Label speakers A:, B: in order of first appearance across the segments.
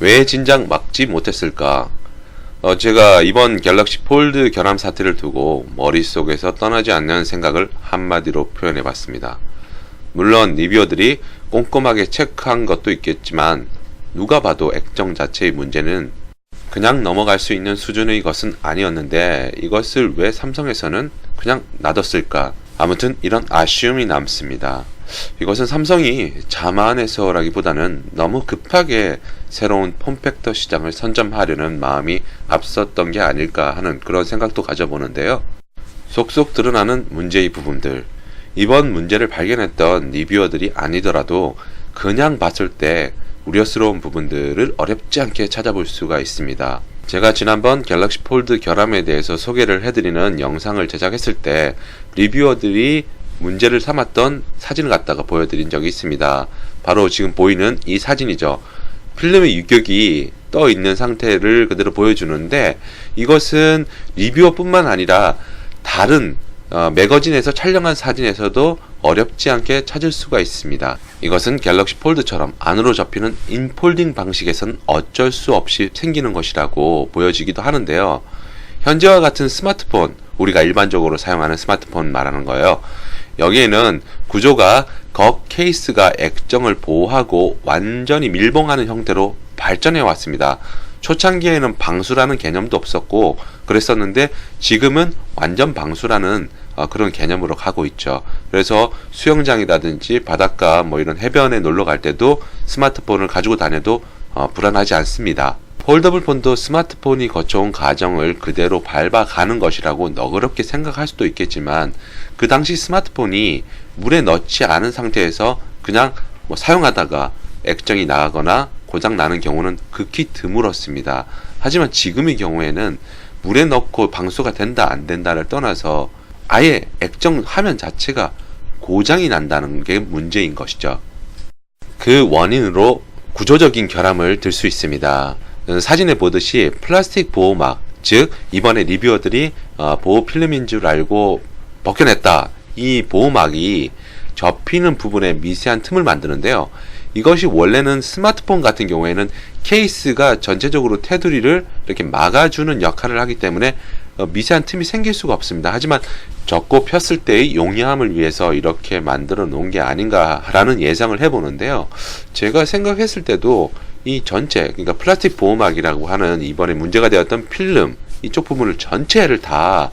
A: 왜 진작 막지 못했을까? 제가 이번 갤럭시 폴드 결함 사태를 두고 머릿속에서 떠나지 않는 생각을 한마디로 표현해 봤습니다. 물론 리뷰어들이 꼼꼼하게 체크한 것도 있겠지만 누가 봐도 액정 자체의 문제는 그냥 넘어갈 수 있는 수준의 것은 아니었는데 이것을 왜 삼성에서는 그냥 놔뒀을까? 아무튼 이런 아쉬움이 남습니다. 이것은 삼성이 자만해서라기보다는 너무 급하게 새로운 폼팩터 시장을 선점하려는 마음이 앞섰던 게 아닐까 하는 그런 생각도 가져보는데요. 속속 드러나는 문제의 부분들, 이번 문제를 발견했던 리뷰어들이 아니더라도 그냥 봤을 때 우려스러운 부분들을 어렵지 않게 찾아볼 수가 있습니다. 제가 지난번 갤럭시 폴드 결함에 대해서 소개를 해드리는 영상을 제작했을 때 리뷰어들이 문제를 삼았던 사진을 갖다가 보여드린 적이 있습니다. 바로 지금 보이는 이 사진이죠. 필름의 유격이 떠 있는 상태를 그대로 보여주는데 이것은 리뷰어 뿐만 아니라 다른 매거진에서 촬영한 사진에서도 어렵지 않게 찾을 수가 있습니다. 이것은 갤럭시 폴드처럼 안으로 접히는 인폴딩 방식에선 어쩔 수 없이 생기는 것이라고 보여지기도 하는데요. 현재와 같은 스마트폰, 우리가 일반적으로 사용하는 스마트폰 말하는 거예요. 여기에는 구조가 겉 케이스가 액정을 보호하고 완전히 밀봉하는 형태로 발전해 왔습니다. 초창기에는 방수라는 개념도 없었고 그랬었는데 지금은 완전 방수라는 그런 개념으로 가고 있죠. 그래서 수영장이라든지 바닷가 뭐 이런 해변에 놀러 갈 때도 스마트폰을 가지고 다녀도 불안하지 않습니다. 폴더블 폰도 스마트폰이 거쳐온 과정을 그대로 밟아가는 것이라고 너그럽게 생각할 수도 있겠지만 그 당시 스마트폰이 물에 넣지 않은 상태에서 그냥 사용하다가 액정이 나가거나 고장 나는 경우는 극히 드물었습니다. 하지만 지금의 경우에는 물에 넣고 방수가 된다 안 된다를 떠나서 아예 액정 화면 자체가 고장이 난다는 게 문제인 것이죠. 그 원인으로 구조적인 결함을 들 수 있습니다. 사진에 보듯이 플라스틱 보호막, 즉 이번에 리뷰어들이 보호 필름인 줄 알고 벗겨냈다. 이 보호막이 접히는 부분에 미세한 틈을 만드는데요. 이것이 원래는 스마트폰 같은 경우에는 케이스가 전체적으로 테두리를 이렇게 막아주는 역할을 하기 때문에 미세한 틈이 생길 수가 없습니다. 하지만 접고 폈을 때의 용이함을 위해서 이렇게 만들어 놓은 게 아닌가라는 예상을 해보는데요. 제가 생각했을 때도 이 전체, 그러니까 플라스틱 보호막이라고 하는 이번에 문제가 되었던 필름 이쪽 부분을 전체를 다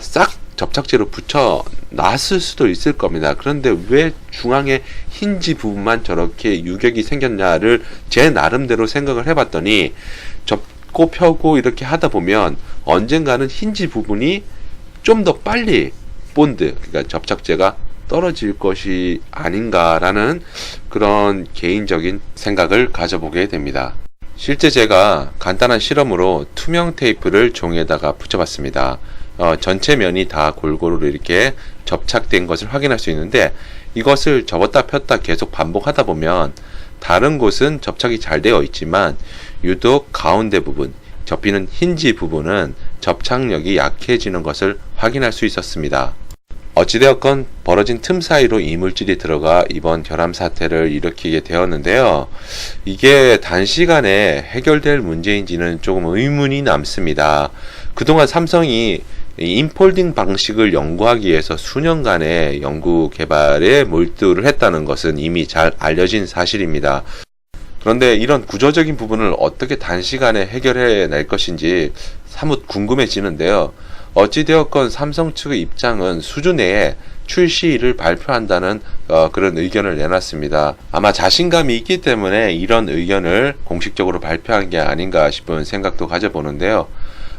A: 싹 접착제로 붙여 놨을 수도 있을 겁니다. 그런데 왜 중앙에 힌지 부분만 저렇게 유격이 생겼냐를 제 나름대로 생각을 해봤더니 접고 펴고 이렇게 하다 보면 언젠가는 힌지 부분이 좀 더 빨리 본드, 그러니까 접착제가 떨어질 것이 아닌가라는 그런 개인적인 생각을 가져보게 됩니다. 실제 제가 간단한 실험으로 투명 테이프를 종이에다가 붙여봤습니다. 전체 면이 다 골고루 이렇게 접착된 것을 확인할 수 있는데 이것을 접었다 폈다 계속 반복하다 보면 다른 곳은 접착이 잘 되어 있지만 유독 가운데 부분, 접히는 힌지 부분은 접착력이 약해지는 것을 확인할 수 있었습니다. 어찌되었건 벌어진 틈 사이로 이물질이 들어가 이번 결함 사태를 일으키게 되었는데요. 이게 단시간에 해결될 문제인지는 조금 의문이 남습니다. 그동안 삼성이 인폴딩 방식을 연구하기 위해서 수년간의 연구 개발에 몰두를 했다는 것은 이미 잘 알려진 사실입니다. 그런데 이런 구조적인 부분을 어떻게 단시간에 해결해 낼 것인지 사뭇 궁금해지는데요. 어찌되었건 삼성 측의 입장은 수주 내에 출시일을 발표한다는 그런 의견을 내놨습니다. 아마 자신감이 있기 때문에 이런 의견을 공식적으로 발표한 게 아닌가 싶은 생각도 가져보는데요.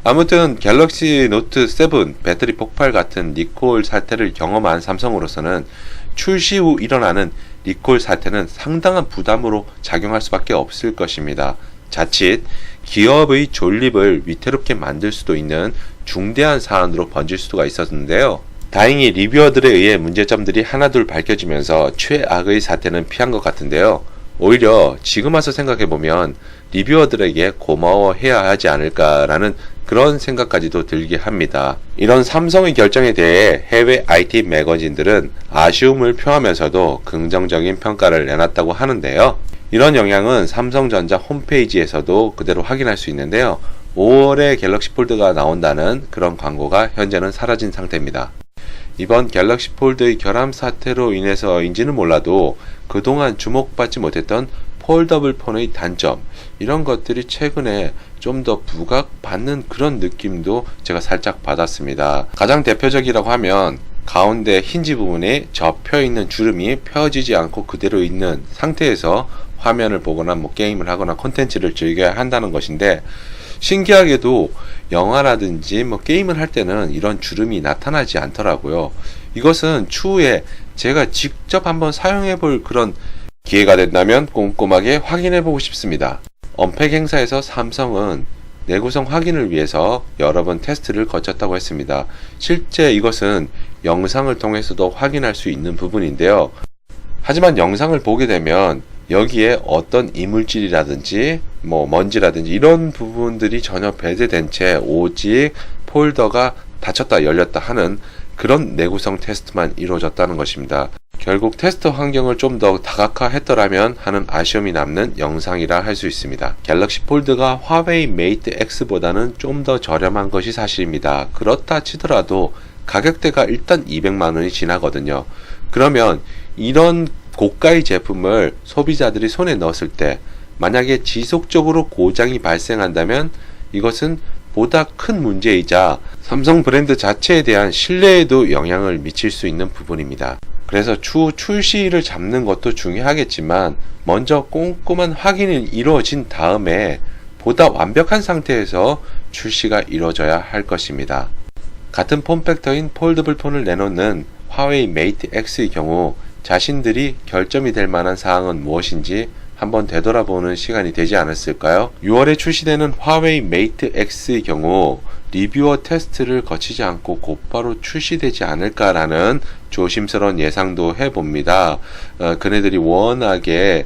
A: 아무튼 갤럭시 노트 7 배터리 폭발 같은 리콜 사태를 경험한 삼성으로서는 출시 후 일어나는 리콜 사태는 상당한 부담으로 작용할 수밖에 없을 것입니다. 자칫 기업의 존립을 위태롭게 만들 수도 있는 중대한 사안으로 번질 수가 있었는데요. 다행히 리뷰어들에 의해 문제점들이 하나둘 밝혀지면서 최악의 사태는 피한 것 같은데요. 오히려 지금 와서 생각해보면 리뷰어들에게 고마워해야 하지 않을까라는 그런 생각까지도 들게 합니다. 이런 삼성의 결정에 대해 해외 IT 매거진들은 아쉬움을 표하면서도 긍정적인 평가를 내놨다고 하는데요. 이런 영향은 삼성전자 홈페이지에서도 그대로 확인할 수 있는데요. 5월에 갤럭시 폴드가 나온다는 그런 광고가 현재는 사라진 상태입니다. 이번 갤럭시 폴드의 결함 사태로 인해서인지는 몰라도 그동안 주목받지 못했던 폴더블 폰의 단점, 이런 것들이 최근에 좀 더 부각받는 그런 느낌도 제가 살짝 받았습니다. 가장 대표적이라고 하면 가운데 힌지 부분에 접혀 있는 주름이 펴지지 않고 그대로 있는 상태에서 화면을 보거나 게임을 하거나 콘텐츠를 즐겨야 한다는 것인데, 신기하게도 영화라든지 게임을 할 때는 이런 주름이 나타나지 않더라고요. 이것은 추후에 제가 직접 한번 사용해 볼 그런 기회가 된다면 꼼꼼하게 확인해 보고 싶습니다. 언팩 행사에서 삼성은 내구성 확인을 위해서 여러 번 테스트를 거쳤다고 했습니다. 실제 이것은 영상을 통해서도 확인할 수 있는 부분인데요. 하지만 영상을 보게 되면 여기에 어떤 이물질이라든지 먼지라든지 이런 부분들이 전혀 배제된 채 오직 폴더가 닫혔다 열렸다 하는 그런 내구성 테스트만 이루어졌다는 것입니다. 결국 테스트 환경을 좀 더 다각화했더라면 하는 아쉬움이 남는 영상이라 할 수 있습니다. 갤럭시 폴드가 화웨이 메이트 X보다는 좀 더 저렴한 것이 사실입니다. 그렇다 치더라도 가격대가 일단 200만원이 지나거든요. 그러면 이런 고가의 제품을 소비자들이 손에 넣었을 때 만약에 지속적으로 고장이 발생한다면 이것은 보다 큰 문제이자 삼성 브랜드 자체에 대한 신뢰에도 영향을 미칠 수 있는 부분입니다. 그래서 추후 출시를 잡는 것도 중요하겠지만 먼저 꼼꼼한 확인이 이루어진 다음에 보다 완벽한 상태에서 출시가 이루어져야 할 것입니다. 같은 폼팩터인 폴더블 폰을 내놓는 화웨이 메이트 X의 경우 자신들이 결점이 될 만한 사항은 무엇인지 한번 되돌아보는 시간이 되지 않았을까요? 6월에 출시되는 화웨이 메이트 X의 경우 리뷰어 테스트를 거치지 않고 곧바로 출시되지 않을까라는 조심스러운 예상도 해봅니다. 그네들이 워낙에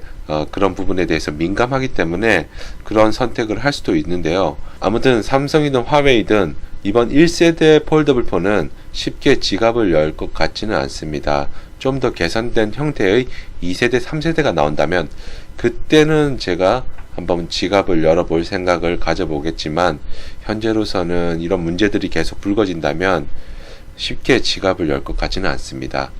A: 그런 부분에 대해서 민감하기 때문에 그런 선택을 할 수도 있는데요. 아무튼 삼성이든 화웨이든 이번 1세대 폴더블 폰은 쉽게 지갑을 열 것 같지는 않습니다. 좀 더 개선된 형태의 2세대, 3세대가 나온다면 그때는 제가 한번 지갑을 열어볼 생각을 가져보겠지만 현재로서는 이런 문제들이 계속 불거진다면 쉽게 지갑을 열 것 같지는 않습니다.